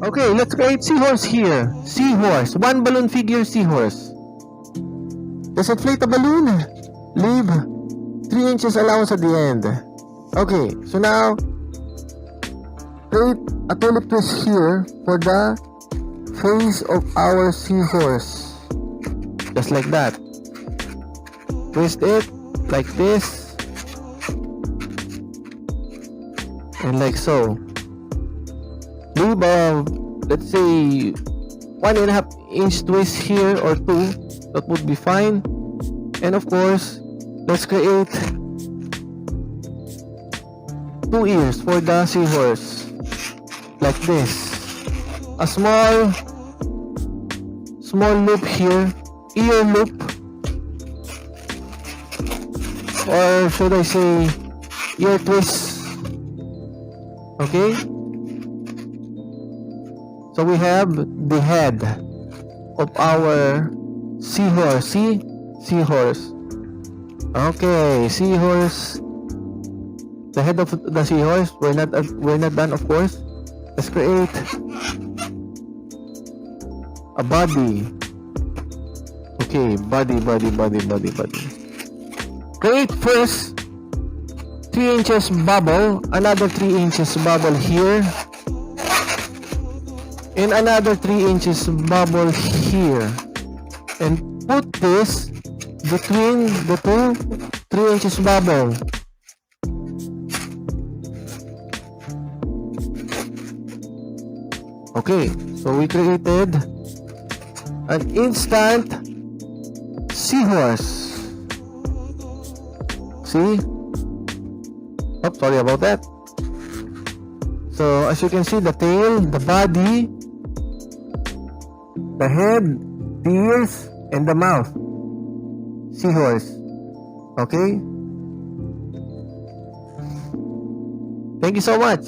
Okay, let's create seahorse here. Seahorse. One balloon figure seahorse. Let's inflate a balloon. Leave 3 inches allowance at the end. Okay, so now create a tulip twist here for the face of our seahorse. Just like that. Twist it like this. And like so. Leave let's say 1.5 inch twist here or 2. That would be fine. And of course, let's create 2 ears for the seahorse. Like this. A small loop here. Ear loop. Or should I say ear twist. Okay? So we have the head of our seahorse. See? Seahorse. Okay, seahorse. The head of the seahorse. We're not done, of course. Let's create a body. Okay, body. Create first 3 inches bubble, another 3 inches bubble here, and another 3 inches bubble here, and put this between the two 3 inches bubble. Okay, so we created an instant seahorse. See? Oh, sorry about that. So as you can see, the tail, the body, the head, the ears, and the mouth. Seahorse. Okay? Thank you so much.